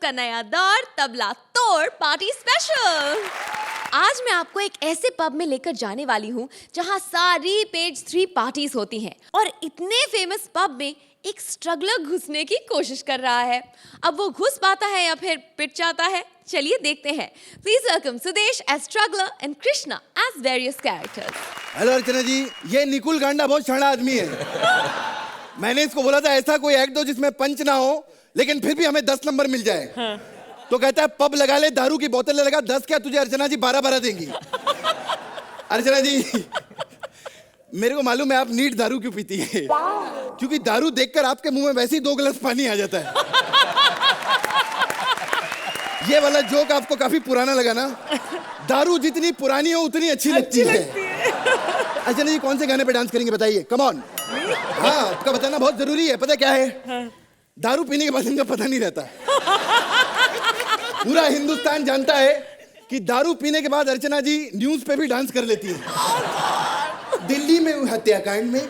का नया दौर तबला तोड़ पार्टी स्पेशल। आज मैं आपको एक ऐसे पब में लेकर जाने वाली हूँ जहाँ सारी पेज 3 पार्टीज होती हैं और इतने फेमस पब में एक स्ट्रगलर घुसने की कोशिश कर रहा है। अब वो घुस पाता है या फिर पिट जाता है, चलिए देखते हैं। Please welcome Sudesh as struggler and Krishna as various characters. Hello Archana ji, ये निकुल गांडा बहुत शाना आदमी है। मैंने इसको बोला था ऐसा कोई एक्ट दो जिसमें पंच ना हो लेकिन फिर भी हमें 10 नंबर मिल जाए। हाँ। तो कहता है पब लगा ले, दारू की बोतल लगा, 10 क्या तुझे अर्चना जी 12-12 देंगी। अर्चना जी मेरे को मालूम है आप नीट दारू क्यों पीती है, क्योंकि दारू देखकर आपके मुंह में वैसे ही 2 गिलास पानी आ जाता है। ये वाला जोक आपको काफी पुराना लगा ना? दारू जितनी पुरानी हो उतनी अच्छी लगती है। अर्चना जी कौन से गाने पे डांस करेंगे बताइए, कम ऑन। हाँ, आपका बताना बहुत जरूरी है। पता क्या है? हाँ। दारू पीने के बाद इनका पता नहीं रहता। पूरा हिंदुस्तान जानता है कि दारू पीने के बाद अर्चना जी न्यूज पे भी डांस कर लेती है। दिल्ली में हुई हत्याकांड में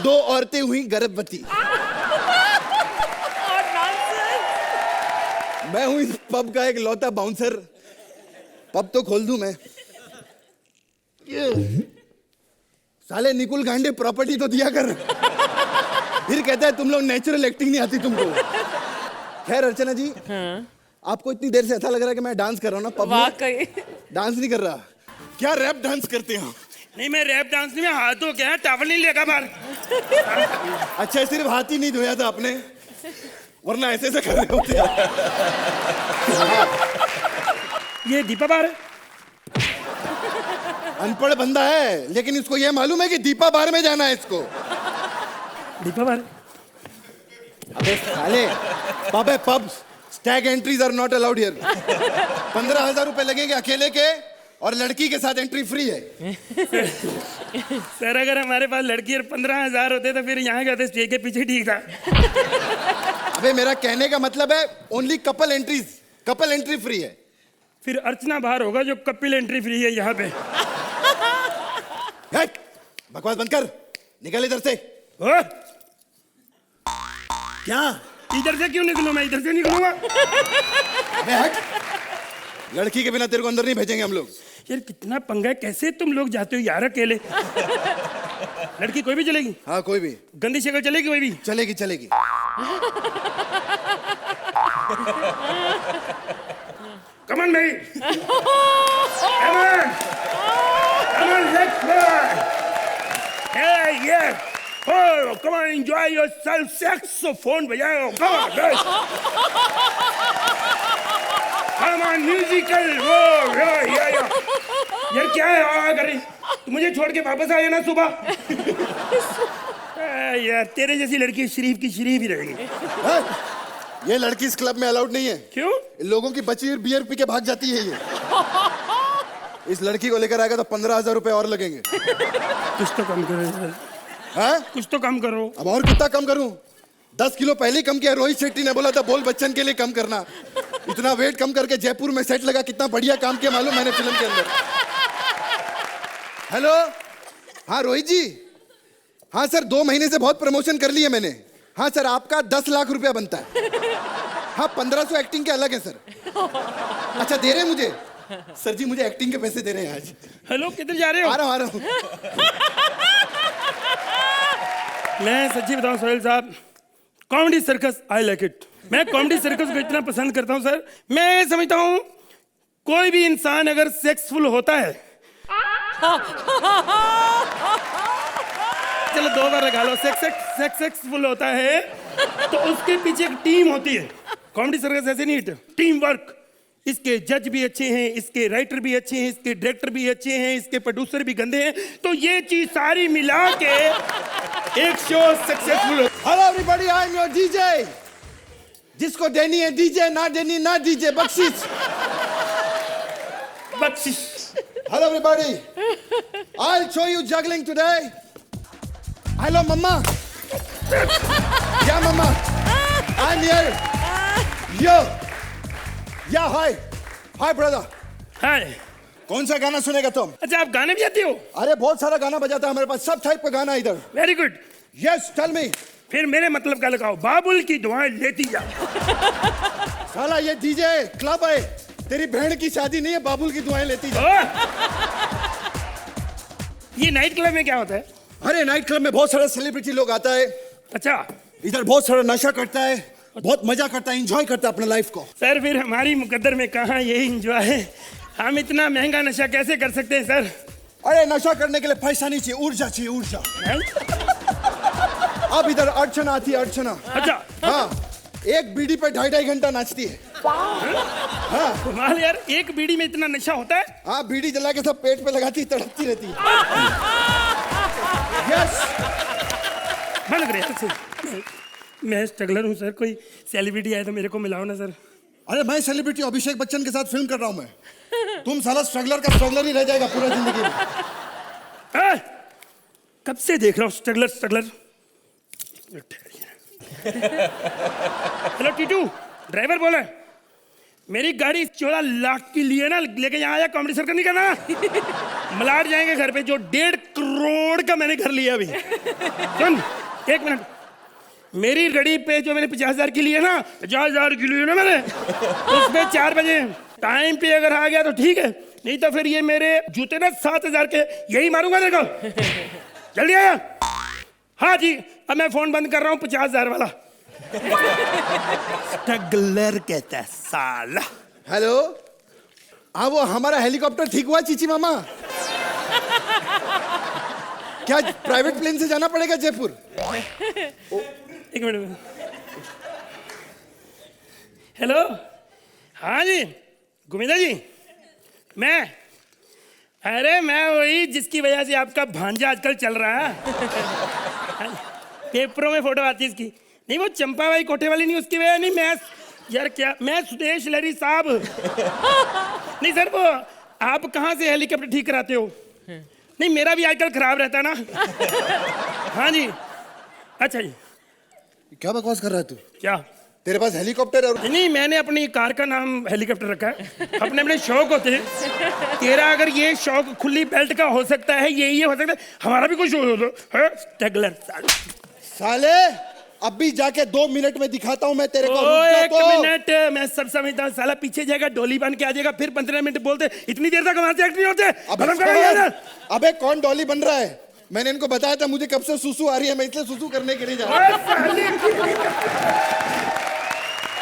2 औरतें हुई गर्भवती। मैं हूं इस पब का एक लौता बाउंसर। पब तो खोल दूं मैं। साले निकुल गांडे प्रॉपर्टी तो दिया कर। फिर कहता है तुम लोग नेचुरल एक्टिंग नहीं आती तुमको। खैर अर्चना जी, हाँ? आपको इतनी देर से ऐसा लग रहा है कि मैं डांस कर रहा हूँ ना पब में? वाकई डांस नहीं कर रहा। क्या रैप डांस करते हो? नहीं, मैं रैप डांस नहीं, मैं हाथ धो गया, टॉवल नहीं लेगा बाहर। अच्छा, सिर्फ हाथ ही नहीं धोया था आपने, वरना ऐसे ऐसे कर रहे होते। ये दीपा बार है। अनपढ़ बंदा है लेकिन इसको यह मालूम है कि दीपा बार में जाना है इसको। दीपा बार? अबे साले, पब है pub, stag entries are not allowed here. 15,000 रुपए लगेंगे अकेले के और लड़की के साथ एंट्री फ्री है। सर अगर हमारे पास लड़की और 15,000 होते तो फिर यहाँ गए थे, स्टेज के पीछे ठीक था। अबे मेरा कहने का मतलब है only couple entries, couple entry free है। फिर अर्चना बाहर होगा जो कपिल एंट्री फ्री है यहाँ पे। बकवास बंद कर, निकल इधर से। क्या? इधर से क्यों निकलूं? मैं इधर से निकलूंगा। लड़की के बिना तेरे को अंदर नहीं भेजेंगे हम लोग। यार कितना पंगा है, कैसे तुम लोग जाते हो यार अकेले? लड़की कोई भी चलेगी? हाँ कोई भी। गंदी शक्ल चलेगी? कोई भी चलेगी चलेगी। Come on, mate. Come on. Come on, let's go. Hey, yeah. Oh, come on, enjoy yourself. Saxophone, bajao. Come on, guys. Come on, musical. Oh, yeah. यार क्या है कर रही? तू मुझे छोड़ के वापस आया ना सुबह। यार तेरे जैसी लड़की शरीफ की शरीफ ही रहेगी। ये लड़की इस क्लब में अलाउड नहीं है। क्यों? लोगों की बची हुई बियर पी के भाग जाती है ये। इस लड़की को लेकर आएगा तो 15,000 रुपए और लगेंगे। कुछ तो कम करो यार। हाँ? कुछ तो कम करो। अब और कितना कम करूं? 10 किलो पहले ही कम किया। रोहित शेट्टी ने बोला था बोल बच्चन के लिए कम करना। इतना वेट कम करके जयपुर में सेट लगा, कितना बढ़िया काम किया मालूम मैंने फिल्म के अंदर। हेलो, हाँ रोहित जी। हाँ सर, 2 महीने से बहुत प्रमोशन कर लिया मैंने। हाँ सर, आपका 10 लाख रुपया बनता है। हाँ 1500 एक्टिंग के अलग है सर। अच्छा दे रहे हैं मुझे? सर जी मुझे एक्टिंग के पैसे दे रहे हैं आज। हेलो, किधर जा रहे हो? आ रहा हूँ। मैं सच्ची बताऊं सोहेल साहब, comedy circus I like it. मैं कॉमेडी सर्कस को इतना पसंद करता हूं सर, मैं समझता हूं कोई भी इंसान अगर सेक्सफुल होता है, चलो 2 बार लगा लो, सेक्सफुल होता है तो उसके पीछे एक टीम होती है। कॉमेडी सर्कस ऐसे नहीं, टीम वर्क। इसके जज भी अच्छे हैं, इसके राइटर भी अच्छे हैं, इसके डायरेक्टर भी अच्छे हैं, इसके प्रोड्यूसर भी गंदे हैं, तो ये चीज सारी मिला के एक शो सक्सेसफुल हो। Hello everybody, I am your DJ. जिसको देनी है डीजे, ना देनी ना डीजे, बख्शिश। Hello everybody, I will show you juggling today. Hello मम्मा। क्या मम्मा? I am here. यो या हाय ब्रदर। हाय। कौन सा गाना सुनेगा तुम? अच्छा, आप गाने भी आते हो? अरे बहुत सारा गाना बजाता है हमारे पास, सब टाइप का गाना इधर। Very good. Yes tell me. फिर मेरे मतलब का लगाओ, बाबुल की दुआएं लेती जा। साला ये डीजे क्लब है, तेरी बहन की शादी नहीं है, बाबुल की दुआएं लेती जा। ये नाइट क्लब में क्या होता है? अरे नाइट क्लब में बहुत सारे सेलिब्रिटी लोग आता है, अच्छा इधर बहुत सारा नशा करता है, बहुत मजा करता है, एंजॉय करता है अपने लाइफ को। सर फिर हमारी मुकद्दर में कहाँ यही एंजॉय है? हम इतना महंगा नशा कैसे कर सकते हैं सर? अरे नशा करने के लिए पैसा नहीं चाहिए, ऊर्जा चाहिए, ऊर्जा। अब इधर अर्चना आती है, अर्चना। अच्छा हाँ, एक बीड़ी पे 2.5 घंटा नाचती है। हाँ कमाल यार, एक बीड़ी में इतना नशा होता है? हाँ, बीड़ी जला के सब पेट पे लगाती, तड़पती रहती है। यस बंद करे यार सर। मैं स्ट्रगलर हूँ सर, कोई सेलिब्रिटी आए तो मेरे को मिलाओ ना सर। अरे मैं सेलिब्रिटी अभिषेक बच्चन के साथ फिल्म कर रहा हूँ मैं। तुम साला स्ट्रगलर का स्ट्रगलर ही रह जाएगा पूरा जिंदगी में। कब से देख रहा हूँ struggler struggler. Hello Titu, driver बोला है, मेरी गाड़ी 14 लाख की लिए ना, लेके यहाँ आया, कॉमेडी सर्कल नहीं करना। मलाड जाएंगे घर पे, जो 1.5 करोड़ का मैंने घर लिया अभी। सुन एक मिनट, मेरी गाड़ी पे जो मैंने 50,000 की ली है ना, 50,000 की ली है ना मैंने, उसमें 4 बजे टाइम पे अगर आ गया तो ठीक है, नहीं तो फिर ये मेरे जूते ना 7,000 के यही मारूंगा तेरे को। जल्दी आया। हाँ जी, अब मैं फोन बंद कर रहा हूँ 50,000 वाला। स्ट्रगलर कहता है साला। हेलो, हाँ वो हमारा हेलीकॉप्टर ठीक हुआ चीची मामा? क्या प्राइवेट प्लेन से जाना पड़ेगा जयपुर? एक मिनट। हेलो, हाँ जी गोविंदा जी, मैं वही जिसकी वजह से आपका भांजा आजकल चल रहा है। पेपरों में फोटो आती है इसकी। नहीं वो चंपा वाली कोठे वाली नहीं, उसकी वजह नहीं। मैं सुदेश लहरी साहब। नहीं सर, वो आप कहाँ से हेलीकॉप्टर ठीक कराते हो? नहीं मेरा भी आजकल खराब रहता है ना। हाँ जी, अच्छा जी। क्या बकवास कर रहा है तू? क्या तेरे पास हेलीकॉप्टर और? नहीं, मैंने अपनी कार का नाम हेलीकॉप्टर रखा है। अपने अपने शौक होते हैं। तेरा अगर ये शौक खुली बेल्ट का हो सकता है, ये हो सकता है, हमारा भी कुछ हो। स्ट्रगलर साले, अभी जाके 2 मिनट में दिखाता हूँ मैं तेरे को। एक मिनट, मैं सब समझता हूँ। साला पीछे जाएगा, डोली बन के आ जाएगा, फिर 15 मिनट बोलते इतनी देर तक हमारे एक्ट नहीं होते। अबे कौन डॉली बन रहा है? मैंने इनको बताया था मुझे कब से सुसु आ रही है, मैं इसलिए सुसु करने के लिए जा रहा हूँ।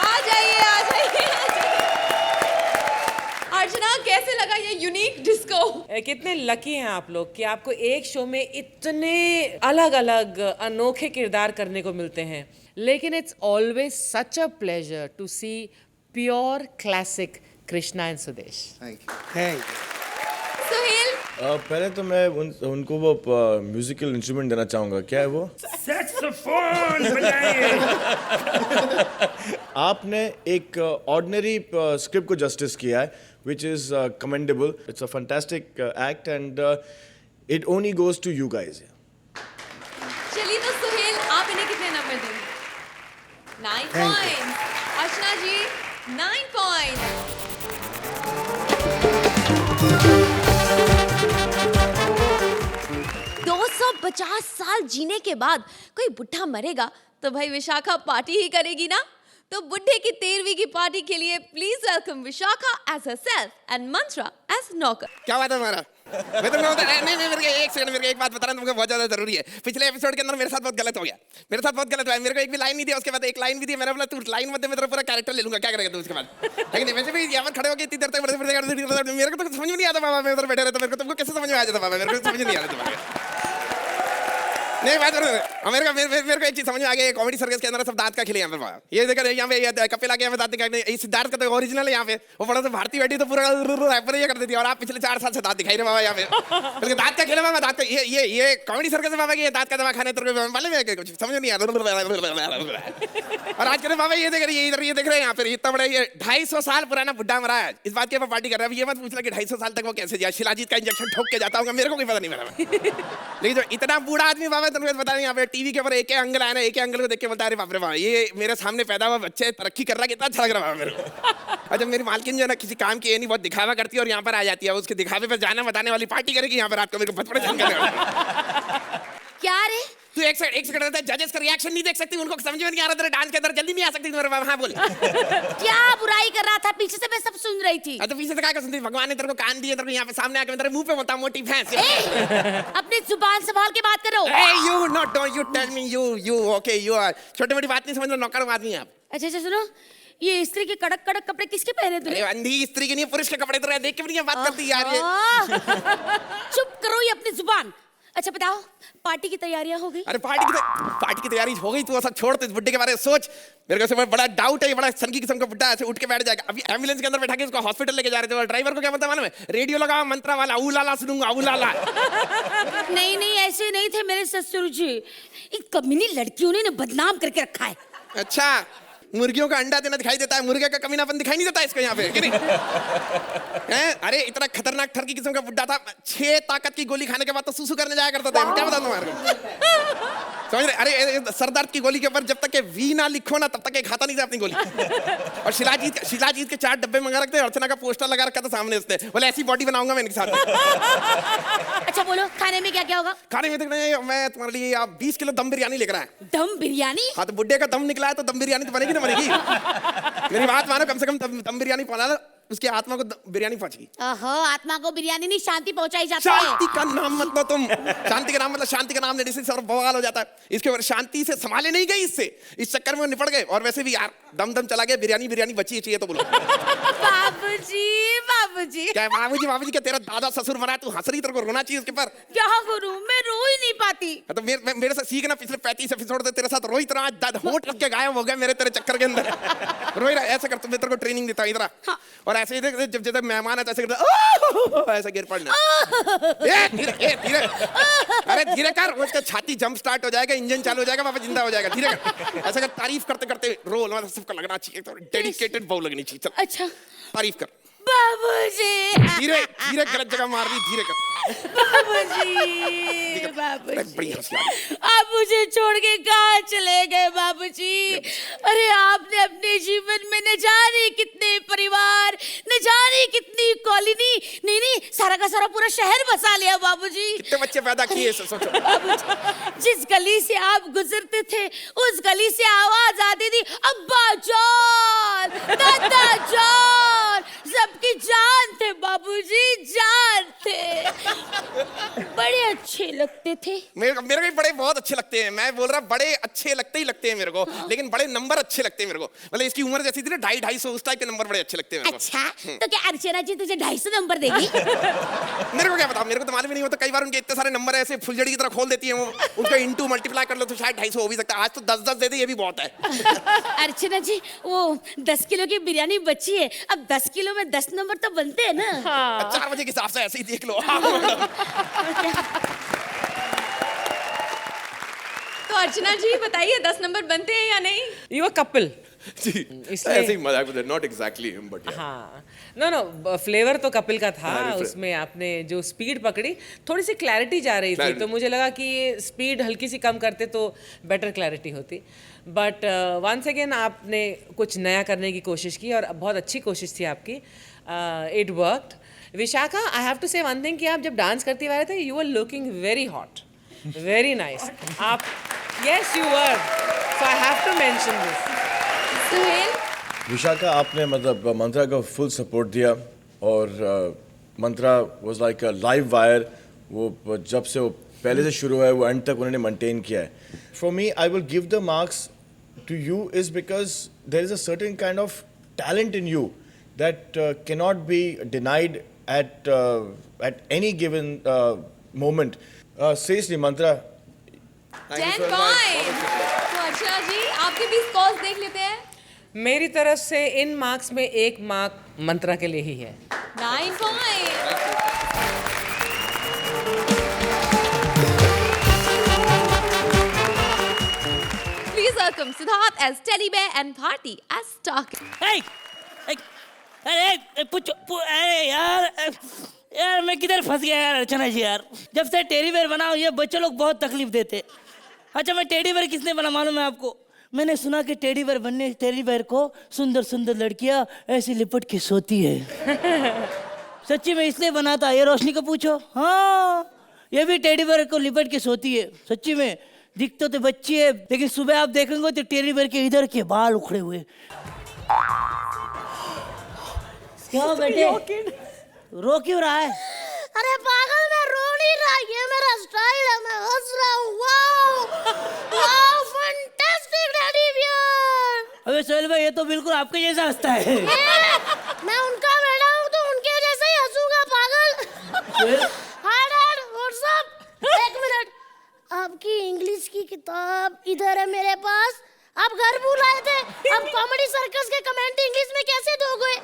आ जाइए आ जाइए। अर्चना, कैसे लगा ये यूनिक डिस्को? कितने लकी हैं आप लोग कि आपको एक शो में इतने अलग अलग अनोखे किरदार करने को मिलते हैं। लेकिन it's always such a pleasure to see pure classic Krishna and Sudesh. Suhel, पहले तो मैं उनको वो म्यूजिकल इंस्ट्रूमेंट देना चाहूंगा। क्या है वो? सैक्सोफोन बजाइए। आपने एक ऑर्डिनरी स्क्रिप्ट को जस्टिस किया है, which is commendable. It's a fantastic act and it only goes to you guys. चलिए तो सुहेल, आप इन्हें कितने नंबर देंगे? 9 पॉइंट। अर्चना जी 9 पॉइंट। 250 साल जीने के बाद कोई बुढ़ा मरेगा तो भाई विशाखा पार्टी ही करेगी ना। तो बुढ़े की 13वीं की पार्टी के लिए please welcome Vishakha as herself and Mantra as नौकर। क्या बात है हमारा? मैं तुमको नहीं मेरे को एक सेकंड, मेरे को एक बात बताना तुमको बहुत ज्यादा जरूरी है। पिछले एपिसोड के अंदर मेरे साथ बहुत गलत हो गया, मेरे साथ बहुत गलत हुआ। मेरे को एक भी लाइन नहीं दी, उसके बाद एक लाइन भी दी। मैंने बोला तू लाइन मत दे, मैं तेरा पूरा कैरेक्टर ले लूंगा। क्या करेगा तू उसके बाद? लेकिन वैसे भी यहाँ पर खड़े होकर इतनी देर तक मेरे को तो समझ में नहीं आता बाबा। मैं उधर बैठे रहता, मेरे को तुमको कैसे समझ में आ जाता बाबा? मेरे को समझ नहीं आ रहा। नहीं बात मेरे को एक चीज समझ में आ गई, कॉमेडी सर्कस के अंदर सब दांत का खेले यहाँ पे। ये देखकर यहाँ पे कपिल आके यहाँ पे दांत दिखाई, ये सिद्धार्थ का तो ओरिजिनल है यहाँ पे। वो बड़ा तो भारती बैठी तो पूरा रैपर ये कर देती है, और आप पिछले 4 साल से दांत दिखाई रहे बाबा यहाँ पे। दांत का खेले बाबा, दांत का ये कॉमेडी सर्कस है बाबा। ये दांत का दवा खाने तो मालूम है कुछ समझ नहीं आ रहा। और आज के बाबा ये देख रहे हैं, इधर ये देख रहे हैं यहाँ पे इतना बड़ा ये 250 साल पुराना बुड्ढा मरा है, इस बात की पार्टी कर रहा है। ये मत पूछना कि 250 साल तक वो कैसे जिया, शिलाजीत का इंजेक्शन ठोक के जाता होगा, मेरे को कोई पता नहीं मेरा। लेकिन जो इतना बूढ़ा आदमी बाबा तुमको बता यहाँ पे टीवी के ऊपर एक अंगल आया ना, एक अंगल को देख के बोलता है अरे बाप रे बाप, ये मेरे सामने पैदा हुआ बच्चे तरक्की कर रहा है, कितना अच्छा लग रहा है मेरे को। और जब मेरी मालकिन जो है ना किसी काम की नहीं बहुत दिखावा करती है और यहाँ पर आ जाती है, उसके दिखावे पर जाना बताने वाली पार्टी करेगी यहाँ पर रात को, मेरे को बहुत परेशान करेगा। क्या रे? तू एक सेकंड रहता है, जजेस का रिएक्शन नहीं देख सकती, उनको समझ में नहीं आ रहा तेरे डांस के अंदर, जल्दी नहीं आ सकती तुम्हारे हाँ बोल। क्या बुराई कर रहा था? पीछे से मैं सब सुन रही थी। तो पीछे से क्या कर सुनती? भगवान ने तेरे को कान दिए, तेरे को यहाँ पे सामने आके तेरे मुंह पे बोलता मोटी भैंस। अपनी जुबान संभाल के बात करो। You not don't you tell me you okay you are छोटी मोटी बात नहीं समझ लो, नौकर आदमी है आप। अच्छा सुनो, ये स्त्री के कड़क कड़क कपड़े किसके पहने अरे तूने? अंधी स्त्री के नहीं, पुरुष के कपड़े तो रहे, देख के भी नहीं बात करती यार ये। चुप करो ये अपनी जुबान। अच्छा बताओ, पार्टी की तैयारियां हो गई? अरे पार्टी की तैयारी हो गई, तू सब छोड़, तो इस बुड्ढे के बारे में सोच। मेरे को समझ बड़ा डाउट है, ये बड़ा सनकी किस्म का बुड्ढा ऐसे उठ के बैठ जाएगा। अभी एम्बुलेंस के अंदर बैठा के उसको हॉस्पिटल लेके जा रहे थे, और ड्राइवर को क्या बोलता मालूम है? रेडियो लगाओ मंत्रा वाला, ऊ लाला सुनूंगा, ऊ लाला। नहीं ऐसे नहीं थे मेरे ससुर जी, इन कमीनी लड़कियों ने बदनाम करके रखा है। अच्छा, मुर्गियों का अंडा देना दिखाई देता है, मुर्गे का कमीनापन दिखाई नहीं देता इसको यहाँ पे, कि नहीं? हैं? अरे इतना खतरनाक ठरकी किस्म का बुड्ढा था, 6 ताकत की गोली खाने के बाद तो सुसु करने जाया करता था। क्या बता तुम्हारे को? समझ रहे? अरे सर दर्द की गोली के ऊपर जब तक के वी ना लिखो ना, तब तक ये खाता नहीं था अपनी गोली। और शिलाजीत के 4 डब्बे मंगा रखते, अर्चना का पोस्टर लगा रखा था सामने उसने, बोले ऐसी बॉडी बनाऊंगा मैं इनके साथ। अच्छा बोलो, खाने में क्या क्या होगा? खाने में मैं तुम्हारे लिए आप 20 किलो दम बिरयानी लेकर आया। दम बिरयानी? हाँ, तो बुड्ढे का दम निकला है तो दम बिरयानी तो बनेगी ना बनेगी। मेरी बात मानो, कम से कम दम बिरयानी पहुंचा, उसकी आत्मा को बिरयानी पहुंचेगी। आत्मा को बिरयानी नहीं, शांति पहुंचाई जाती है। शांति का नाम मत लो तुम, शांति का नाम मतलब शांति का नाम लेने से सर बवाल हो जाता है। इसके ऊपर शांति से संभाले नहीं गई, इससे इस चक्कर में वो निपट गए। और वैसे भी यार दम चला गया, बिरयानी बची चाहिए तो बोलो। बाबूजी क्या बाबूजी क्या तेरा दादा ससुर बना, तू हंस रही, तेरे को रोना चाहिए उसके पर। क्या करूं, मैं रो ही नहीं पाती। तो मेरे से सीखना, पिछले 35 एपिसोड तेरे साथ रोई तरह आज होठ रख के गायब हो गया मेरे तेरे चक्कर के अंदर। रोई रहा ऐसे कर, मैं तेरे को ट्रेनिंग देता हूं इधर। हाँ। और ऐसे ही जब जब मेहमान है ऐसे करता, ऐसे गिर पड़ना। धीरे अरे धीरे कर, उसका छाती जंप स्टार्ट हो जाएगा, इंजन चालू हो जाएगा, वापस जिंदा हो जाएगा। धीरे कर, ऐसे कर, तारीफ करते करते रोल सबको लगना चाहिए, तो डेडिकेटेड बहू लगनी चाहिए। चल अच्छा तारीफ कर। बाबूजी, धीरे गलत जगह मार दी, धीरे कर। बड़ी हंसी आ रही। आप मुझे छोड़ के कहाँ चले गए बाबूजी? अरे आपने अपने जीवन में न जाने कितने परिवार, न जाने कितनी कॉलोनी, नहीं सारा का सारा पूरा शहर बसा लिया बाबूजी। कितने बच्चे पैदा किए सोचो। बाबूजी, जिस गली से आप गुजरते थे उस गली से आवाज आती थी, अब्बा जान, दादा जान, सबकी जान थे बाबूजी, जान थे। बड़े अच्छे लगते थे। मेरे को भी बड़े बहुत अच्छे लगते हैं। मैं बोल रहा बड़े अच्छे लगते हैं मेरे को, लेकिन बड़े नंबर अच्छे लगते हैं मेरे को। मतलब इसकी उम्र जैसी थी ना 250 उस टाइप के नंबर बड़े अच्छे लगते हैं मेरे को। अच्छा, तो क्या अर्चना जी तुझे 250 नंबर देगी? मेरे को क्या पता, मेरे को तो मालूम ही नहीं होता। कई बार उनके इतने सारे नंबर ऐसे फुलझड़ी की तरह खोल देती है वो, उनको इंटू मल्टीप्लाई कर लो तो शायद 250 हो भी सकता है। आज तो 10-10 दे दे, ये भी बहुत है। अर्चना जी, वो 10 किलो की बिरयानी बची है, अब 10 किलो में 10 नंबर तो बनते हैं ना। 4 बजे के हिसाब से ऐसे ही देख लो। तो अर्चना जी बताइए, 10 नंबर बनते हैं या नहीं? You a couple. ऐसे ही मजाक में, नॉट एग्जैक्टली हिम बट हाँ, नो फ्लेवर तो कपिल का था। हाँ, उसमें आपने जो स्पीड पकड़ी, थोड़ी सी क्लैरिटी जा रही थी, तो मुझे लगा कि ये स्पीड हल्की सी कम करते तो बेटर क्लैरिटी होती। बट वंस अगेन आपने कुछ नया करने की कोशिश की और बहुत अच्छी कोशिश थी आपकी। It worked. Vishakha, I have to say one thing कि आप जब डांस करती हुए थे, you were looking very hot, very nice. आप yes you were, so I have to mention this. Suhel, Vishakha, आपने मतलब मंत्रा को फुल सपोर्ट दिया, और Mantra was like a live wire. वो जब से वो पहले से शुरू है वो एंड तक उन्होंने मेंटेन किया है। For me, I will give the marks to you is because there is a certain kind of talent in you that cannot be denied at any given moment. Seriously, Mantra. 10 point. तो अर्चना जी, आपके भी scores देख लेते हैं। मेरी तरफ से इन marks में 1 मार्क मंत्रा के लिए ही है। 9 point. Please welcome Siddharth as Teddy Bear and Bharti as Starkey. अरे यार मैं किधर फंस गया यार अर्चना जी यार। जब से टेडी बेयर बना ये बच्चे लोग बहुत तकलीफ देते। अच्छा, मैं टेडी बेयर किसने बना मालूम है आपको? मैंने सुना कि टेडी बेयर को सुंदर सुंदर लड़कियां ऐसी लिपट के सोती है। सच्ची में इसलिए बना था, ये रोशनी को पूछो। हाँ, ये भी टेडी बेयर को लिपट के सोती है। सच्ची में दिखते तो बच्ची है, लेकिन सुबह आप देखेंगे तो टेडी बेयर के इधर के बाल उखड़े हुए। क्या बेटे, रो क्यों रहा है? अरे पागल, मैं रो नहीं रहा, ये मेरा स्टाइल है, मैं हंस रहा हूँ। Wow wow, fantastic teddy bear. अबे सोहेल भाई, ये तो बिल्कुल आपके जैसा हंसता है। मैं उनका बेटा हूँ तो उनके जैसे ही हंसूंगा पागल। Hi dad, what's up? एक मिनट, आपकी इंग्लिश की किताब इधर है मेरे पास। आप घर भूल आए थे, अब कॉमेडी सर्कस के कमेंट इंग्लिश में कैसे दोगे?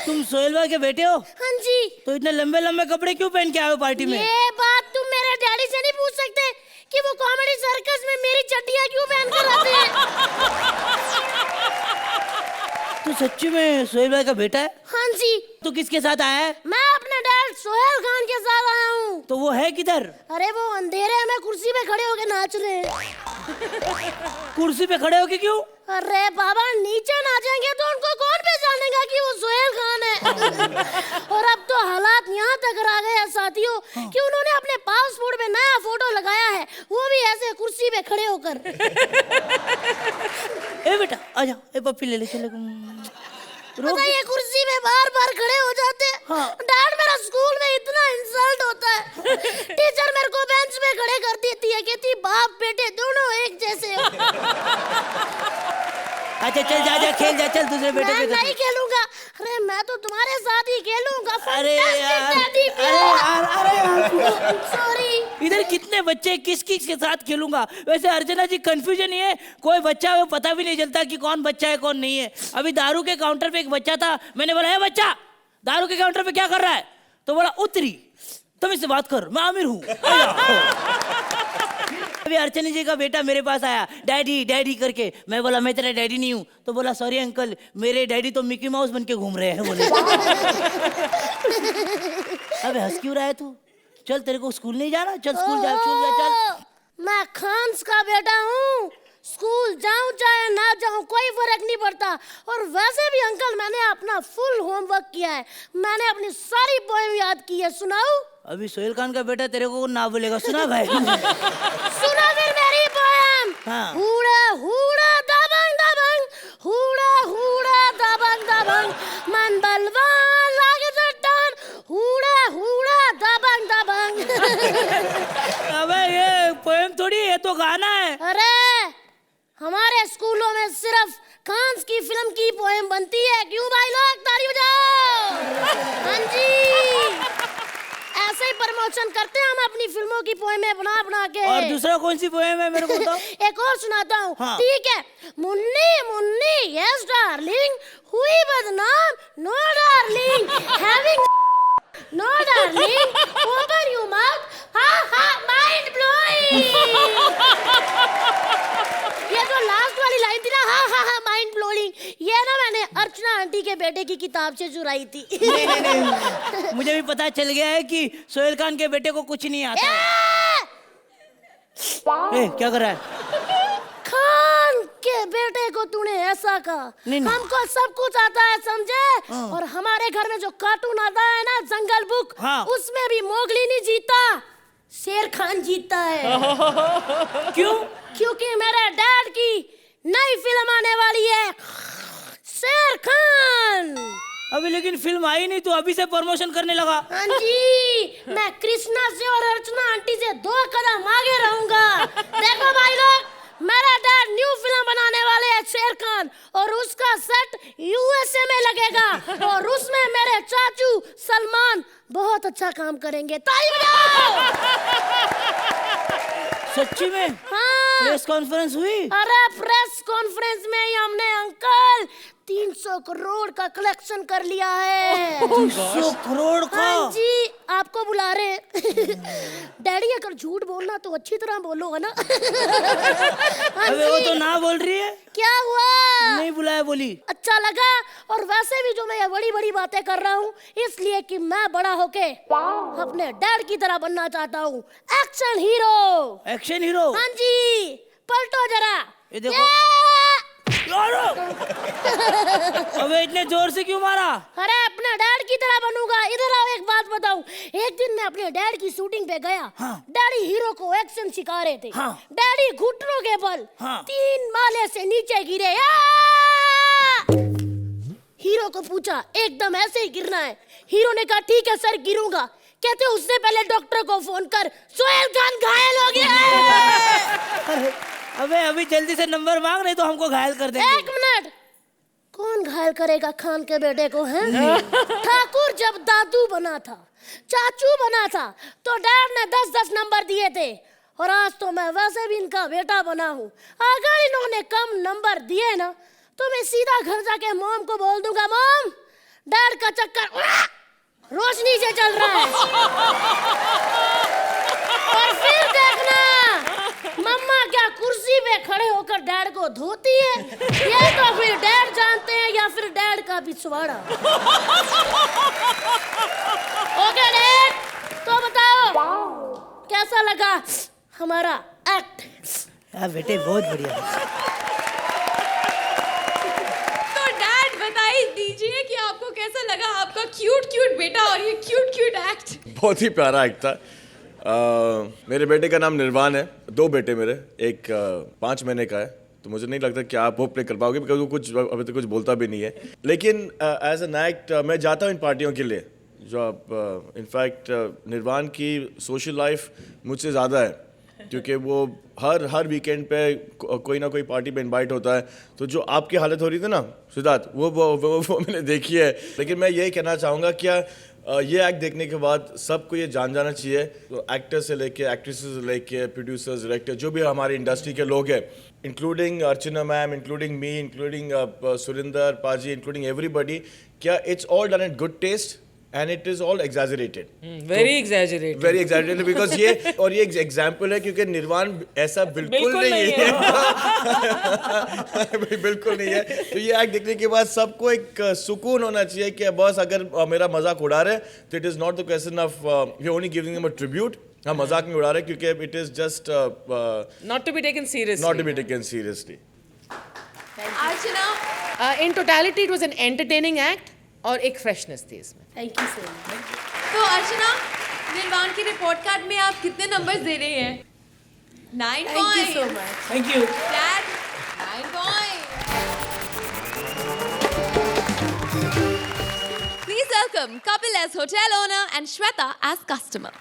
तुम सोहेल भाई के बेटे हो? हाँ जी। तो इतने लंबे लंबे कपड़े क्यों पहन के आए हो पार्टी में? ये बात तुम मेरे डैडी से नहीं पूछ सकते कि वो कॉमेडी सर्कस में मेरी चड्डियां क्यों पहन कर आते हैं। तू सच्ची में सोहेल भाई का बेटा है? हाँ जी। तू किसके साथ आया है? मैं अपने डैड सोहेल खान के साथ आया हूँ। तो वो है किधर? अरे वो अंधेरे में कुर्सी पे खड़े होके नाच रहे हैं। कुर्सी पे खड़े होके क्यों? अरे बाबा, नीचे नाचेंगे तो उनको कौन पहचानेगा कि वो सोहेल खान है। और अब तो हालात यहाँ तक आ गए हैं साथियों कि उन्होंने अपने पासपोर्ट पे नया फोटो लगाया है, वो भी ऐसे कुर्सी पे खड़े होकर। ए बेटा आजा, ए पप्पी ले ले, चले। पता ये कुर्सी पे बार बार खड़े हो जाते हैं। हाँ। डैड, मेरा स्कूल में इतना इंसल्ट होता है। टीचर मेरे को बेंच पे खड़े कर देती है, कहती बाप बेटे दोनों एक जैसे हो। अच्छा चल, जा जा खेल, जा चल दूसरे बेटे मैं के नहीं खेलूंगा। अरे मैं तो तुम्हारे साथ ही खेलूंगा। अरे यार, अरे यार, सॉरी। इधर कितने बच्चे, किस किस के साथ खेलूंगा? वैसे अर्चना जी कंफ्यूजन ही है, कोई बच्चा वो पता भी नहीं चलता कि कौन बच्चा है कौन नहीं है। अभी दारू के काउंटर पे एक बच्चा था, मैंने बोला है बच्चा दारू के काउंटर पे क्या कर रहा है? तो बोला उतरी, तुम इससे बात कर, मैं आमिर हूँ। अभी अर्चना जी का बेटा मेरे पास आया, डैडी डैडी करके। मैं बोला मैं तेरा डैडी नहीं हूँ। तो बोला सॉरी अंकल, मेरे डैडी तो मिकी माउस बन के घूम रहे हैं। बोले अबे हंस क्यों रहा है तू? चल तेरे को स्कूल नहीं जाना, चल स्कूल जा, चल। मैं खान्स का बेटा हूँ, स्कूल जाऊं चाहे ना जाऊं कोई फर्क नहीं पड़ता। और वैसे भी अंकल, मैंने अपना फुल होमवर्क किया है, मैंने अपनी सारी पोएम याद की है। सुनाऊं? अभी सोहेल खान का बेटा तेरे को ना बोलेगा, सुना भाई। सुना फिर मेरी पोएम। हाँ। हुड़ा हुड़ा दबंग दबंग, हुड़ा हुड़ा दबंग दबंग, मन बलवान लागे चट्टान, हुड़ा हुड़ा दबंग दबंग। अबे ये पोएम थोड़ी, ये तो गाना है। अरे हमारे स्कूलों में सिर्फ खान्स की फिल्म की पोएम बनती है। क्यों भाई लोग, ताली बजाओ। हाँ जी, ऐसे ही प्रमोशन करते हैं हम अपनी फिल्मों की पोएमें बना बना के। और दूसरा कौन सी पोएम है मेरे को बताओ? एक और सुनाता हूँ। हाँ। ठीक है। मुन्नी मुन्नी यस डार्लिंग, हुई बदनाम no darling, having no darling, open your mouth, हा हा माइंड ब्लोइंग। ये जो लास्ट वाली लाइन थी ना, हा हा हा माइंड ब्लोइंग, ये ना मैंने अर्चना आंटी के बेटे की किताब से चुराई थी। नहीं, मुझे भी पता चल गया है कि सोहेल खान के बेटे को कुछ नहीं आता। ए, क्या कर रहा है? खान के बेटे को तूने ऐसा कहा। नहीं। हमको सब कुछ आता है, समझे? और हमारे घर में जो कार्टून आता है ना, जंगल बुक, हाँ। उसमें भी मोगली नहीं जीता, शेर खान जीता है। क्यों? क्योंकि मेरे डैड की नई फिल्म आने वाली है, शेर खान। अभी लेकिन फिल्म आई नहीं, तो अभी से प्रमोशन करने लगा। हाँ जी, मैं कृष्णा से और अर्चना आंटी से 2 कदम आगे रहूंगा। देखो भाई लोग, मेरा डैड न्यू फिल्म बनाने वाले हैं शेर खान, और उसका सेट यूएसए में लगेगा, और उसमें मेरे चाचू सलमान बहुत अच्छा काम करेंगे। ताली बजाओ। सच्ची में? हाँ। प्रेस कॉन्फ्रेंस हुई? अरे प्रेस कॉन्फ्रेंस में ही हमने अंकल 300 करोड़ का कलेक्शन कर लिया है। 300 करोड़ का? हाँ जी, आपको बुला रहे हैं। डैडी अगर झूठ बोलना तो अच्छी तरह बोलो, है ना? हाँ अबे वो जी। तो ना बोल रही है। क्या हुआ? नहीं बुलाया बोली। अच्छा लगा। और वैसे भी जो मैं ये बड़ी बड़ी बातें कर रहा हूँ, इसलिए कि मैं बड़ा होके अपने डैड की तरह बनना चाहता हूँ, एक्शन हीरो। Action hero? हाँ जी, पलटो जरा। ये देखो। अबे इतने जोर से क्यों मारा? अरे अपने मैं डैड की तरह बनूंगा। इधर आओ, एक बात बताऊं। एक दिन मैं अपने डैड की शूटिंग पे गया। डैडी हीरो को एक्शन सिखा रहे थे। डैडी घुटनों के बल 3 माले से नीचे गिरे। हीरो को पूछा, एकदम ऐसे ही गिरना है। हीरो ने कहा ठीक है सर, गिरूंगा। कहते उससे पहले डॉक्टर को फोन कर, सोहेल खान घायल हो गया है। अबे अभी जल्दी से नंबर मांग, नहीं तो हमको घायल कर देंगे। 1 मिनट, कौन घायल करेगा खान के बेटे को है? ठाकुर जब दादू बना था, चाचू बना था, तो डैड ने 10-10 नंबर दिए थे। और आज तो मैं वैसे भी इनका बेटा बना हूँ। अगर इन्होंने कम नंबर दिए ना, तो मैं सीधा घर जाके मॉम को बोल दूंगा, मॉम डैड का चक्कर रोशनी से चल रहा है। और फिर देखना मम्मा क्या कुर्सी पे खड़े होकर डैड को धोती है। ये तो फिर डैड जानते हैं या फिर डैड का पिछवाड़ा। ओके डैड, तो बताओ कैसा लगा हमारा एक्ट? बेटे बहुत बढ़िया। तो डैड बताइए दीजिए कि आपको कैसा लगा आपका क्यूट क्यूट बेटा और ये क्यूट क्यूट एक्ट? बहुत ही प्यारा एक्ट था। मेरे बेटे का नाम निर्वाण है। 2 बेटे मेरे, एक 5 महीने का है, तो मुझे नहीं लगता कि आप वो प्ले कर पाओगे, बिकॉज वो कुछ अभी तक कुछ बोलता भी नहीं है। लेकिन एज एन एक्ट मैं जाता हूँ इन पार्टियों के लिए, जो आप इनफैक्ट निर्वाण की सोशल लाइफ मुझसे ज़्यादा है, क्योंकि वो हर वीकेंड पे कोई ना कोई पार्टी पे इनवाइट होता है। तो जो आपकी हालत हो रही थी ना सिद्धार्थ, वो मैंने देखी है। लेकिन मैं यही कहना चाहूँगा, क्या ये एक्ट देखने के बाद सबको ये जान जाना चाहिए, तो एक्टर्स से लेके एक्ट्रेसेस से लेके प्रोड्यूसर्स, डायरेक्टर, जो भी हमारी इंडस्ट्री के लोग हैं, including Archana ma'am, including me, including Surinder paaji, including everybody, क्या it's all done at good taste and it is all exaggerated. Very exaggerated. Very exaggerated because ये एग्जाम्पल है, क्योंकि निर्वाण ऐसा बिल्कुल नहीं है। बिल्कुल नहीं है। तो ये एक्ट देखने के बाद सबको एक सुकून होना चाहिए कि बॉस अगर मेरा मजाक उड़ा रहे तो it is not the question of we only giving him a tribute. हम मजाक नहीं उड़ा रहे, क्योंकि it is just Not to be taken seriously. Not to be taken seriously. Archana, In totality, it was an entertaining act और एक freshness थी इसमें। Thank you so much. तो अर्चना, निर्वाण की रिपोर्ट कार्ड में आप कितने नंबर्स दे रहे हैं? 9 thank you so point. Much. Thank you. Dad 9 point. Please welcome Kapil as hotel owner and Shweta as customer.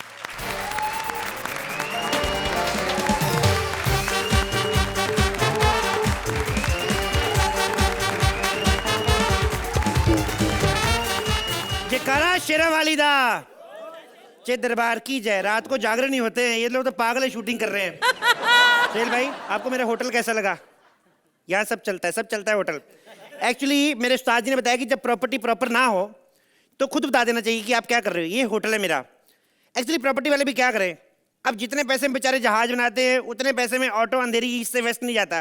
जयकारा शेरा वाली दा, चे दरबार की जय। रात को जागरण नहीं होते हैं ये लोग, तो पागल है, शूटिंग कर रहे हैं। सुहेल भाई, आपको मेरा होटल कैसा लगा? यहाँ सब चलता है होटल। एक्चुअली मेरे उस्ताद जी ने बताया कि जब प्रॉपर्टी प्रॉपर ना हो तो खुद बता देना चाहिए कि आप क्या कर रहे हो। ये होटल है मेरा। एक्चुअली प्रॉपर्टी वाले भी क्या करें, अब जितने पैसे में बेचारे जहाज बनाते हैं, उतने पैसे में ऑटो अंधेरी ईस्ट से वेस्ट नहीं जाता।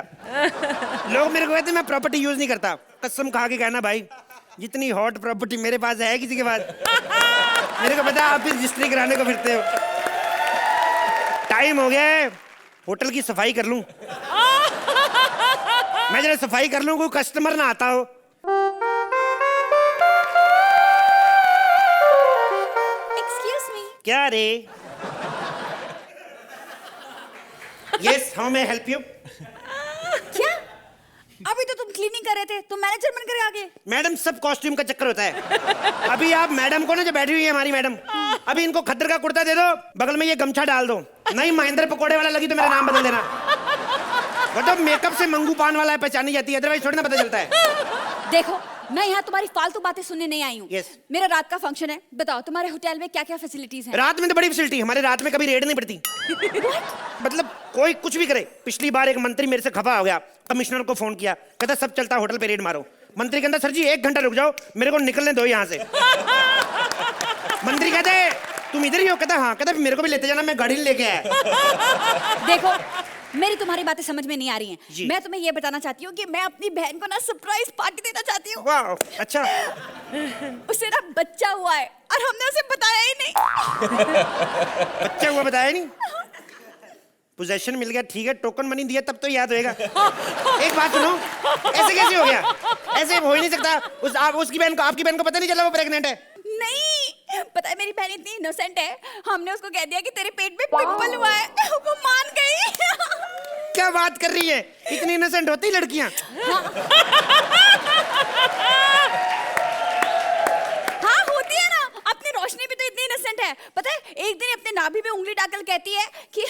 लोग मेरे को कहते हैं मैं प्रॉपर्टी यूज नहीं करता। कसम खा के कहना भाई, जितनी हॉट प्रॉपर्टी मेरे पास है किसी के पास? मेरे को पता आप रजिस्ट्री कराने को फिरते हो। टाइम हो गया है, होटल की सफाई कर लूं। मैं जरा सफाई कर लूं, कोई कस्टमर ना आता हो। Excuse me. क्या रे? Yes, how may help you? क्या? अभी तो तुम क्लीनिंग कर रहे थे, तुम मैनेजर बनकर आ गए। मैडम, सब कॉस्ट्यूम का चक्कर होता है। अभी आप मैडम को ना, जो बैठी हुई है हमारी मैडम, अभी इनको खद्दर का कुर्ता दे दो, बगल में ये गमछा डाल दो। नहीं महेंद्र पकोड़े वाला लगी तो मेरा नाम बदल देना। मतलब मेकअप से मंगू पान वाला है, पहचानी जाती है, अदरवाइज थोड़ी ना पता चलता है। देखो, मैं यहाँ तुम्हारी फालतू बातें सुनने नहीं आई हूँ। Yes. मेरा रात का फंक्शन है, बताओ तुम्हारे होटल में क्या क्या फैसिलिटीज हैं? रात में तो बड़ी फैसिलिटी, हमारे रात में कभी रेड नहीं पड़ती। मतलब कोई कुछ भी करे। पिछली बार एक मंत्री मेरे से खफा हो गया, कमिश्नर को फोन किया, कहता सब चलता होटल पे रेड मारो। मंत्री कहता सर जी 1 घंटा रुक जाओ, मेरे को निकलने दो यहाँ से। मंत्री कहते तुम इधर ही हो? कहता हाँ। कहता मेरे को भी लेते जाना, मैं गाड़ी लेके आया। देखो, मेरी तुम्हारी बातें समझ में नहीं आ रही हैं। जी। मैं तुम्हें ये बताना चाहती हूँ कि मैं अपनी बहन को ना सरप्राइज पार्टी देना चाहती हूँ। वाह, अच्छा। उसे ना बच्चा हुआ है और हमने उसे बताया ही नहीं। बच्चा हुआ बताया नहीं? पोजेशन मिल गया ठीक है, टोकन मनी दिया तब तो याद होएगा। एक बात सुनो, ऐसे कैसे हो गया? ऐसे हो ही नहीं सकता। उसकी बहन को, आपकी बहन को पता नहीं चला वो प्रेग्नेंट है? नहीं पता है, मेरी बहन इतनी इनोसेंट है, हमने उसको कह दिया कि तेरे पेट में पिंपल हुआ है, वो मान गई। क्या बात कर रही है? इतनी इनोसेंट होती लड़कियां? हाँ होती है ना, अपनी रोशनी भी तो इतनी इनोसेंट है। पता है एक दिन अपने नाभि में उंगली डालकर कहती है कि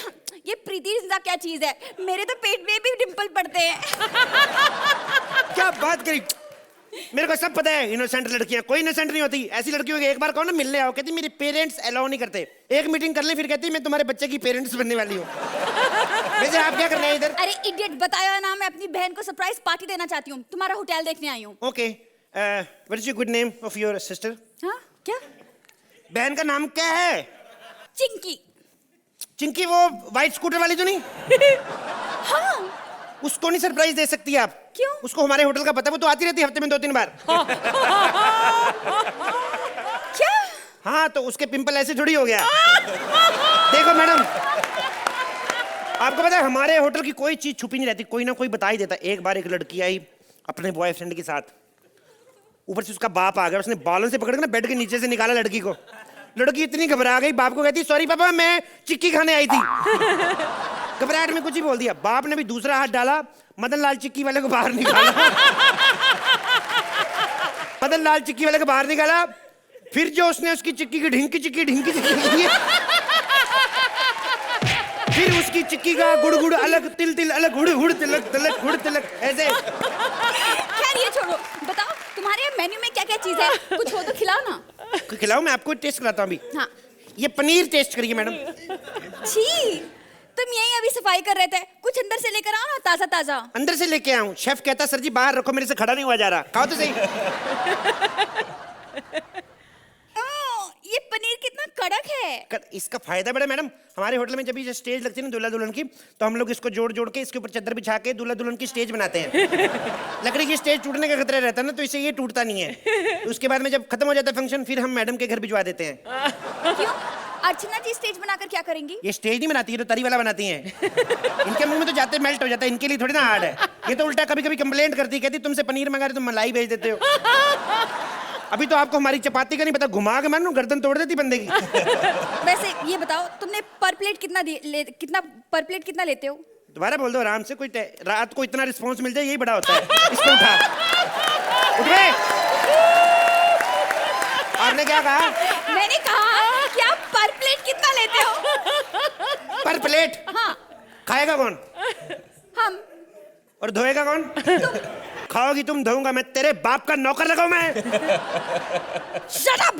ये प्रीति जिंदा क्या चीज है, मेरे तो पेट में भी डिंपल पड़ते हैं। क्या बात करी? मेरे को सब पता है, इनोसेंट लड़कियां कोई इनोसेंट नहीं होती। ऐसी लड़कियों को एक बार कहो ना मिलने आओ, कहती मेरे पेरेंट्स अलाउ नहीं करते। एक मीटिंग कर ले फिर कहती मैं तुम्हारे बच्चे की पेरेंट्स बनने वाली हूँ। वैसे आप क्या कर रहे हैं इधर? अरे इडियट, बताया ना, मैं अपनी बहन को सरप्राइज पार्टी देना चाहती हूँ, तुम्हारा होटल देखने आई हूँ। Okay, what is your good name of your sister? हाँ क्या? बहन का नाम क्या है? चिंकी। चिंकी, वो वाइट स्कूटर वाली तो नहीं? हाँ। उसको नहीं सरप्राइज दे सकती आप? क्यों? उसको हमारे होटल का पता है, वो तो आती रहती है हफ्ते में 2-3 बार। क्या? हाँ तो उसके पिंपल ऐसे थोड़ी हो गया। देखो मैडम, आपको पता है हमारे होटल की कोई चीज छुपी नहीं रहती, कोई ना कोई बता ही देता। एक बार एक लड़की आई अपने बॉयफ्रेंड के साथ, ऊपर से उसका बाप आ गया, उसने बालों से पकड़ के ना बेड के नीचे से निकाला लड़की को। लड़की इतनी घबरा गई, बाप को कहती सॉरी पापा मैं चिक्की खाने आई थी। घबराहट में कुछ ही बोल दिया। बाप ने भी दूसरा हाथ डाला, मदन लाल चिक्की वाले को बाहर निकाला। मदन लाल चिक्की वाले को बाहर निकाला, फिर जो उसने उसकी चिक्की की ढिंकी चिक्की की फिर उसकी चिक्की का गुड़ गुड़ अलग, तिल तिल अलग, हुड़ हुड़ तिलक तिलक हुड़ तिलक, ऐसे। खैर ये छोड़ो, बताओ तुम्हारे मेन्यू में क्या क्या चीज है, कुछ हो तो खिलाओ ना। खिलाओ, मैं आपको टेस्ट कराता हूँ अभी। हाँ। ये पनीर टेस्ट करिए मैडम। छी, तुम यही अभी सफाई कर रहे थे, कुछ अंदर से लेकर आओ ना, ताजा ताजा। अंदर से लेके आऊं? शेफ कहता सर जी बाहर रखो, मेरे से खड़ा नहीं हुआ जा रहा। खाओ तो सही। ये पनीर कितना कड़क है। इसका फायदा बड़ा मैडम, हमारे होटल में जब भी स्टेज लगती है ना दूल्हा दुल्हन की, तो हम लोग इसको जोड़ जोड़ के इसके ऊपर चादर बिछा के दूल्हा दुल्हन की स्टेज बनाते हैं। लकड़ी की स्टेज टूटने का खतरा रहता है ना, तो इससे ये टूटता नहीं है। उसके बाद में जब खत्म हो जाता है फंक्शन, फिर हम मैडम के घर भिजवा देते हैं। क्यों? अर्चना जी स्टेज बनाकर क्या करेंगी? ये स्टेज नहीं बनाती है, तो तरी वाला बनाती हैं। इनके मुंह में तो जाते मेल्ट हो जाता है, इनके लिए थोड़ी ना हार्ड है। ये तो उल्टा कभी कभी कंप्लेंट करती, कहती तुमसे पनीर मंगा रहे तुम मलाई भेज देते हो। अभी तो आपको हमारी चपाती का नहीं पता, घुमा के मानो गर्दन तोड़ देती बंदे की। वैसे ये बताओ तुमने पर प्लेट कितना लेते हो? दोबारा बोल दो आराम से, कोई रात को इतना रिस्पॉन्स मिल जाए यही बड़ा होता है। इसको उठा, उठ बे। आपने क्या कहा? मैंने कहा कि आप पर प्लेट कितना लेते हो? पर प्लेट? हाँ। खाएगा कौन? हम। और धोएगा कौन? खाओगी तुम, धोऊंगा मैं। तेरे बाप का नौकर लगाऊं मैं? Shut up!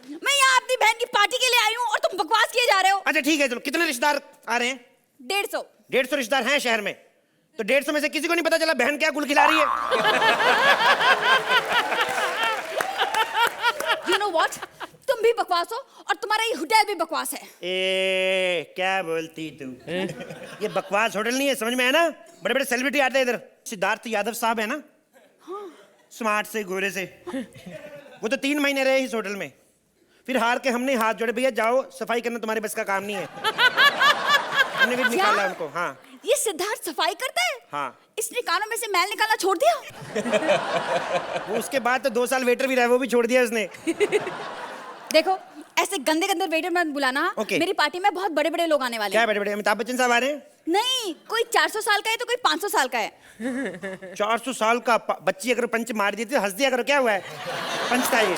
मैं यहाँ अपनी बहन की पार्टी के लिए आई हूँ और तुम बकवास किए जा रहे हो। अच्छा ठीक है, चलो कितने रिश्तेदार आ रहे हैं? 150। 150 रिश्तेदार हैं शहर में, तो 150 में से किसी को नहीं पता चला बहन क्या गुल खिला रही है? You know what? तुम भी बकवास हो और तुम्हारा ये होटल भी बकवास है। क्या बोलती तू? ये बकवास होटल नहीं है, समझ में है ना? बड़े बड़े सेलिब्रिटी आते हैं इधर। सिद्धार्थ यादव साहब है ना, स्मार्ट से गोरे से, वो तो 3 महीने रहे इस होटल में, फिर हार के हमने हाथ जोड़े, भैया जाओ सफाई करना तुम्हारे बस का काम नहीं है। हमने भी निकाला उनको। हाँ। ये सिद्धार्थ सफाई करता है? हाँ। इसने कानों में से मैल निकालना छोड़ दिया? वो उसके बाद तो 2 साल वेटर भी रहा, वो भी छोड़ दिया उसने। देखो ऐसे गंदे गंदे वेटर मत बुलाना। Okay. मेरी पार्टी में बहुत बड़े बड़े लोग आने वाले क्या हैं। बड़े बड़े? अमिताभ बच्चन साहब आ रहे हैं? नहीं, कोई 400 साल का है तो कोई 500 साल का है। 400 साल का बच्ची अगर पंच मार देती तो हंस दिया करो, क्या हुआ है? पंच था ये।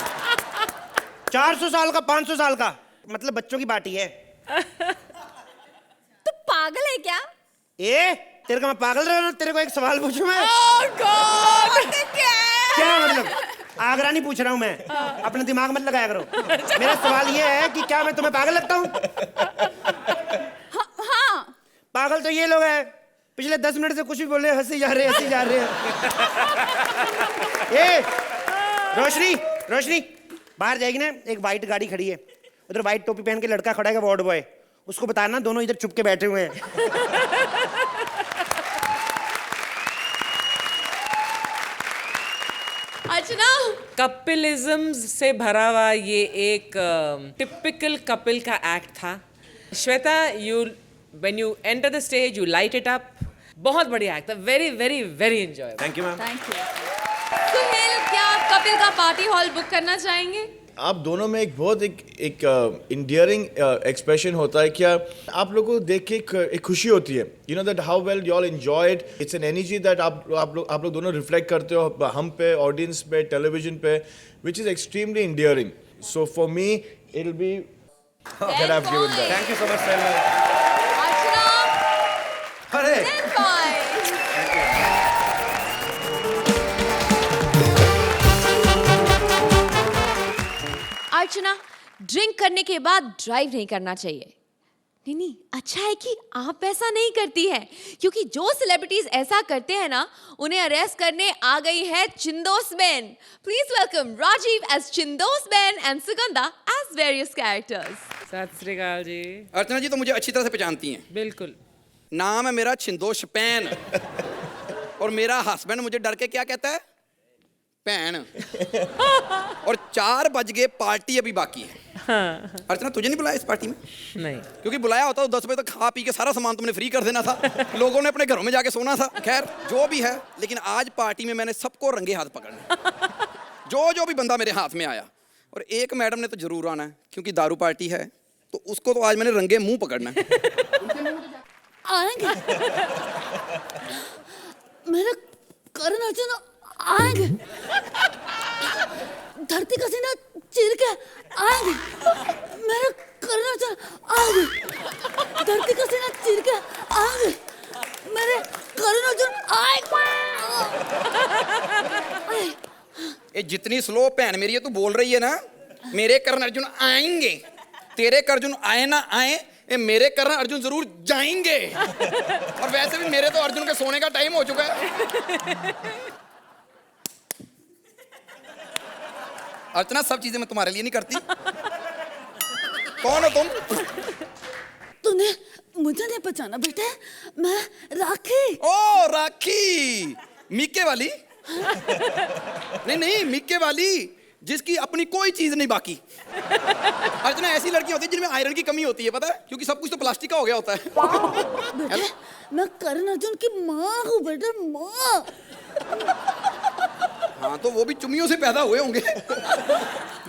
400 साल का 500 साल का मतलब बच्चों की पार्टी है। तो पागल है क्या? तेरे का मैं पागल रहा हूँ? तेरे को एक सवाल पूछूं मैं? क्या मतलब? आगरा नहीं पूछ रहा हूँ मैं, अपने दिमाग मत लगाया करो। मेरा सवाल ये है कि क्या मैं तुम्हें पागल लगता हूँ? हाँ। पागल तो ये लोग हैं, पिछले 10 मिनट से कुछ भी बोले, हंसी जा रहे हैं। ये रोशनी, रोशनी बाहर जाएगी ना, एक वाइट गाड़ी खड़ी है, उधर वाइट टोपी पहन के लड़का खड़ा है वार्ड बॉय, उसको बताना दोनों इधर चुप के बैठे हुए हैं। अर्चना, कपिलिज्म से भरा हुआ ये एक टिपिकल कपिल का एक्ट था। Shweta, you When you enter the stage, you light it up. बहुत बढ़िया actor, very very very enjoyable. Thank you ma'am. Suhel, क्या आप कपिल का पार्टी हॉल बुक करना चाहेंगे? आप दोनों में एक बहुत एक इंडियरिंग एक्सप्रेशन होता है क्या आप लोगों को देख के एक खुशी होती है you know that how well you all enjoyed it's an energy that आप लोग दोनों रिफ्लेक्ट करते हो हम पे ऑडियंस पे टेलीविजन पे which is extremely endearing so for me it will be that I have given that thank you so much sir. Archana, अरे 10 points. अर्चना, ड्रिंक करने के बाद ड्राइव नहीं करना चाहिए। नहीं, अच्छा है कि आप ऐसा नहीं करती हैं, क्योंकि जो सेलिब्रिटीज ऐसा करते हैं ना, उन्हें अरेस्ट करने आ गई है चिंदोस बेन। प्लीज वेलकम राजीव एज चिंदोस बेन and Sugandha as various characters. सत श्री अकाल जी। अर्चना जी तो मुझे अच्छी तरह से पहचानती हैं। बिल्कुल। नाम है मेरा छिंदोश पैन और मेरा हस्बैंड मुझे डर के क्या कहता है? पैन। और 4 बज गए, पार्टी अभी बाकी है। हाँ। अर्चना तुझे नहीं बुलाया इस पार्टी में? नहीं। क्योंकि बुलाया होता तो 10 बजे तक खा पी के सारा सामान तुमने फ्री कर देना था, लोगों ने अपने घरों में जाके सोना था। खैर जो भी है, लेकिन आज पार्टी में मैंने सबको रंगे हाथ पकड़ना। जो भी बंदा मेरे हाथ में आया, और एक मैडम ने तो जरूर आना है क्योंकि दारू पार्टी है, तो उसको तो आज मैंने रंगे मुंह पकड़ना है। आएंगे मेरा करण अर्जुन आएंगे, धरती का सीना चीर के आएंगे, मेरा करण अर्जुन आएंगे, धरती का सीना चीर के आएंगे, मेरे करण अर्जुन आएंगे। ये जितनी स्लो भैन मेरी है तू बोल रही है ना, मेरे करण अर्जुन आएंगे, तेरे करण अर्जुन आए ना आए, ये मेरे करण अर्जुन जरूर जाएंगे। और वैसे भी मेरे तो अर्जुन के सोने का टाइम हो चुका है। अर्चना सब चीजें मैं तुम्हारे लिए नहीं करती। कौन हो तुम? तूने मुझे नहीं पहचाना बेटे, मैं राखी। ओ राखी, मीके वाली? नहीं मीके वाली, जिसकी अपनी कोई चीज नहीं बाकी। अर्चना ऐसी लड़की होती है जिनमें आयरन की कमी होती है, पता है, क्योंकि सब कुछ तो प्लास्टिक का हो गया होता है। बेटे मैं करण अर्जुन की माँ हूँ बेटे, माँ। हाँ तो वो भी चुम्मियों से पैदा हुए होंगे।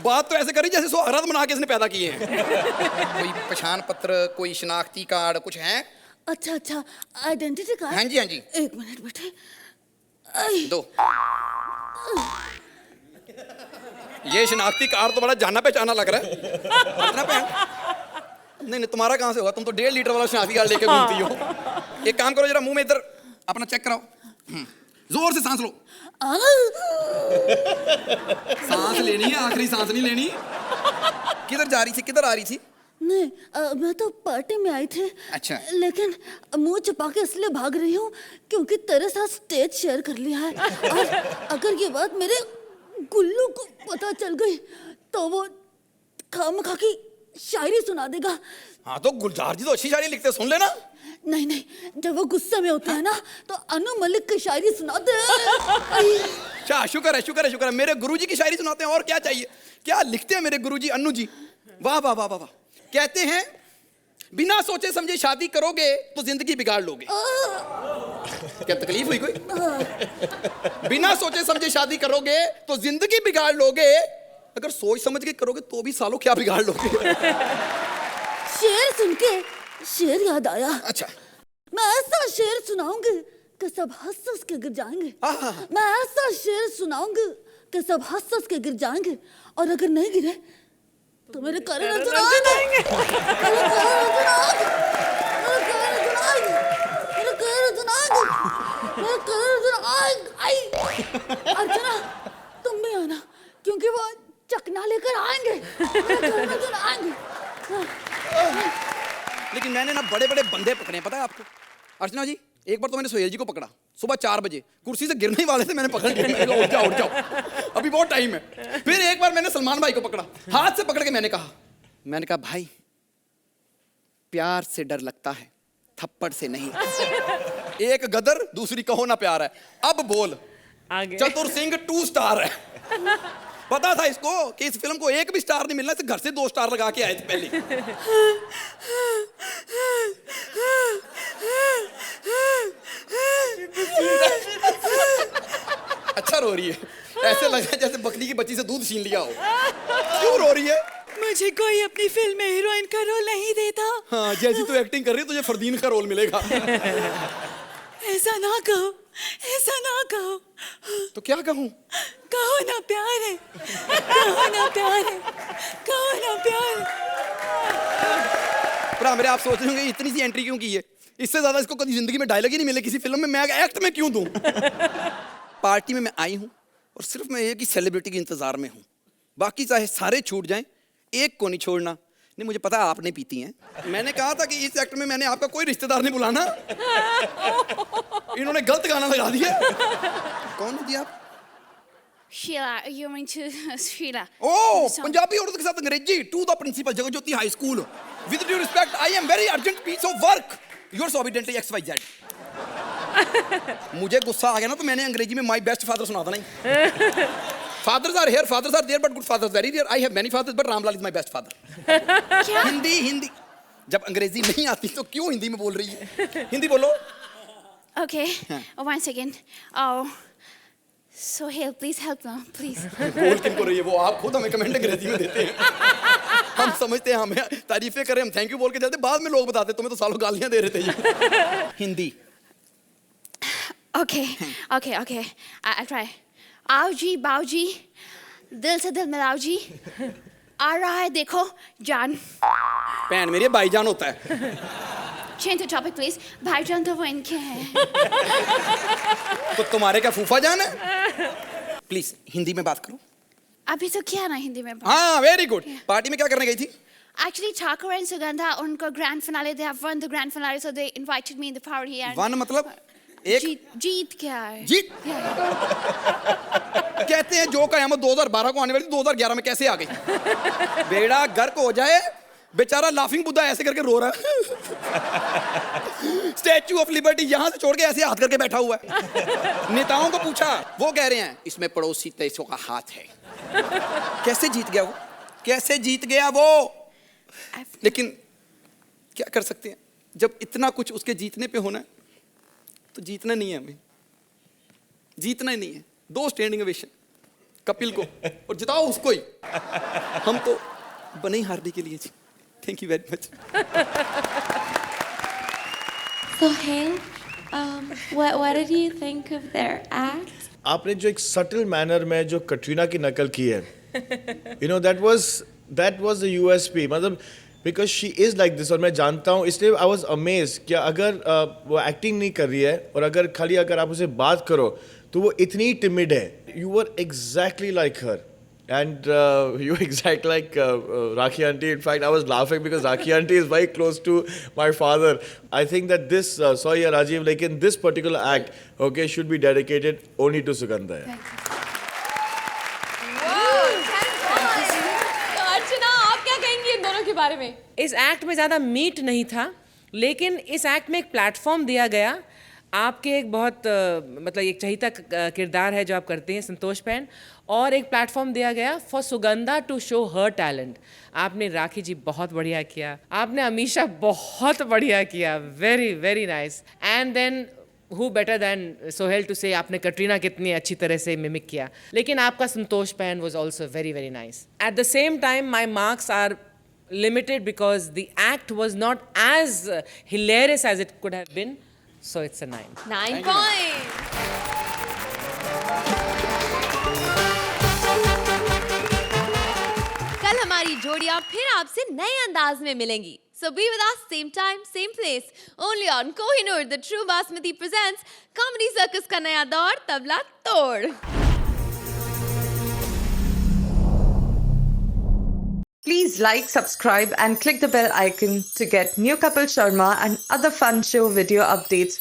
बात तो ऐसे करी जैसे सुहागरात मना के इसने पैदा किए हैं। कोई पहचान पत्र, कोई शिनाख्ती कार्ड कुछ है? अच्छा आइडेंटिटी कार्ड। हाँ जी हाँ जी। 1 मिनट बेटे। दो। ये शिनाख्ती कार्ड तो बड़ा जाना पहचाना लग रहा है। अपना पहन। नहीं तुम्हारा कहाँ से होगा, तुम तो 1.5 लीटर वाला शिनाख्ती कार्ड लेके घूमती हो। एक काम करो, जरा मुंह में इधर अपना चेक कराओ, जोर से सांस लो। सांस लेनी है, आखिरी सांस नहीं लेनी। किधर जा रही थी, किधर आ रही थी? नहीं मैं तो पार्टी में आई थी। अच्छा। लेकिन मुंह छुपा के इसलिए भाग रही हूँ क्योंकि तेरे साथ स्टेज शेयर कर लिया है, और अगर ये बात मेरे गुल्लू को पता चल गई तो वो खामखा की शायरी सुना देगा। हाँ तो गुलजार जी तो अच्छी शायरी लिखते, सुन लेना। नहीं जब वो गुस्से में होते हैं ना तो अनु मलिक की शायरी सुना दे। अच्छा शुक्र है मेरे गुरुजी की शायरी सुनाते हैं, और क्या चाहिए। क्या लिखते हैं मेरे गुरुजी अन्नू जी, वाह वाह वाह वाह। कहते हैं बिना सोचे समझे शादी करोगे तो जिंदगी बिगाड़ लोगे। क्या तकलीफ हुई कोई? बिना सोचे समझे शादी करोगे तो जिंदगी बिगाड़ लोगे, अगर सोच समझ के करोगे तो भी सालों क्या बिगाड़ लोगे। शेर सुन के शेर याद आया। अच्छा। मैं ऐसा शेर सुनाऊंगी कि सब हंस के गिर जाएंगे। मैं ऐसा शेर सुनाऊंगी कि सब हंस के गिर जाएंगे, और अगर नहीं गिरे तो मेरे करण अर्जुन आएंगे। अर्चना तुम भी आना, क्योंकि वो चकना लेकर आएंगे। करण अर्जुन आएंगे। लेकिन मैंने ना बड़े बड़े बंदे पकड़े, पता है आपको अर्चना जी। एक बार तो मैंने सोहेल जी को पकड़ा सुबह 4 बजे, कुर्सी से गिरने वाले थे, मैंने पकड़ लिया। मैंने कहा उठ जाओ अभी बहुत टाइम है। फिर एक बार मैंने सलमान भाई को पकड़ा, हाथ से पकड़ के मैंने कहा भाई प्यार से डर लगता है, थप्पड़ से नहीं। एक गदर दूसरी कहो ना प्यार है। अब बोल, आगे। चतुर सिंह 2 स्टार है। पता था इसको कि इस फिल्म को एक भी स्टार नहीं मिलना, इसे घर से 2 स्टार लगा के आए थे पहले। अच्छा रो रही है, ऐसे लग रहा है जैसे बकरी की बच्ची से दूध छीन लिया हो। क्यों रो रही है? मुझे कोई अपनी फिल्म में हीरोइन का रोल नहीं देता। हाँ, जैसी तू एक्टिंग कर रही है तुझे फरदीन का रोल मिलेगा। ऐसा ना कहो, ऐसा ना कहो। तो क्या कहूँ? कहो ना प्यार है, कहो ना प्यार है, कहो ना प्यार है। पर मेरे आप सोच रहे होंगे इतनी सी एंट्री क्यों की है? इससे ज्यादा इसको कभी जिंदगी में डायलॉग ही नहीं मिले किसी फिल्म में, मैं एक्ट में क्यों दूं? पार्टी में मैं आई हूं और सिर्फ मैं एक ही सेलिब्रिटी के इंतजार में हूं, बाकी चाहे सारे छूट जाएं, एक को नहीं छोड़ना। नहीं, मुझे पता है आप नहीं पीती हैं। मैंने कहा था कि इस एक्ट में मैंने आपका कोई रिश्तेदार नहीं बुलाना। इन्होंने गलत गाना लगा दिया। कौन थी आप? Sheila, you mean to Sheila? Oh, Punjabi औरत के साथ अंग्रेजी। To the principal, Jagjyoti high school. With due respect, I am very urgent piece of work. Yours obediently XYZ. मुझे गुस्सा आ गया ना तो मैंने अंग्रेजी में my best father सुना था नहीं। Fathers are here, fathers are there, but good fathers very rare. I have many fathers, but Ramlal is my best father. क्या? हिंदी जब अंग्रेजी नहीं आती तो क्यों हिंदी में बोल रही है? हिंदी बोलो। Okay, one second. Oh, Sohail, please help now, please. बोल किनको रही है वो? आप खुद हमें कमेंट अंग्रेजी में देते हैं। हम समझते हैं हमें तारीफें करें, हम थैंक यू बोल के देते, बाद में लोग बताते तुम्हें तो सालों गालियां दे रहे थे ये। Hindi. Okay, okay. I'll try. आओ जी बाऊ जी, दिल से दिल मिलाओ जी, आ रहा है देखो जान। पैन मेरी भाईजान होता है। Change the topic please. भाईजान तो वो इनके हैं। तो तुम्हारे क्या फूफा जान है? प्लीज हिंदी में बात करो। अभी तो क्या ना हिंदी में बात। हाँ, वेरी गुड। पार्टी में क्या करने गई थी? Actually, Thakur and Sugandha, उनको grand finale, they have won the grand finale, so they invited me in the party. And one मतलब एक जीत क्या है? जीत कहते हैं जो कयामत 2012 को आने वाली 2011 में कैसे आ गई? बेड़ा गर्क हो जाए, बेचारा लाफिंग बुद्धा ऐसे करके रो रहा है। स्टैच्यू ऑफ लिबर्टी यहाँ से छोड़ के ऐसे हाथ करके बैठा हुआ है। नेताओं को पूछा, वो कह रहे हैं इसमें पड़ोसी देशों का हाथ है। कैसे जीत गया वो? कैसे जीत गया वो? लेकिन क्या कर सकते हैं जब इतना कुछ उसके जीतने पे होना है तो जीतना नहीं है, हमें जीतना ही नहीं है। 2 स्टैंडिंग ओवेशन कपिल को और जिताओ उसको ही। हम तो बने ही हारने के लिए जी। Thank you very much. Sohail, what did you think of their act? आपने जो एक सटल मैनर में जो कटरीना की नकल की है, you know that was the USP, मतलब because she is like this, और मैं जानता हूँ, इसलिए आई वॉज अमेज कि अगर वो एक्टिंग नहीं कर रही है और अगर आप उसे बात करो तो वो इतनी टिमिड है। You were exactly like her and you exact like Rakhi aunty. In fact I was laughing because Rakhi aunty is very close to my father. I think that this sorry Rajiv, लेकिन this particular act okay should be dedicated only to Sugandha. के बारे में इस act में ज़्यादा meet नहीं था, लेकिन इस एक्ट में एक प्लेटफॉर्म दिया गया। आपके एक बहुत मतलब एक चहीता किरदार है जो आप करते हैं संतोष पैन, और एक प्लेटफॉर्म दिया गया for Sugandha to show her talent. आपने राखी जी बहुत बढ़िया किया, आपने अमीशा बहुत बढ़िया किया, very very nice. And then who better than Sohail to say आपने कटरीना कितनी अच्छी तरह से मिमिक किया, लेकिन आपका संतोष pan was also very very nice. At the same time my marks are limited because the act was not as hilarious as it could have been, so it's a 9. 9 points. कल हमारी जोड़ियां फिर आपसे नए अंदाज में मिलेंगी। So be with us, same time, same place, only on Kohinoor. The True Basmati presents Comedy Circus का नया दौर, तबला तोड़। Please like, subscribe and click the bell icon to get new Kapil Sharma and other fun show video updates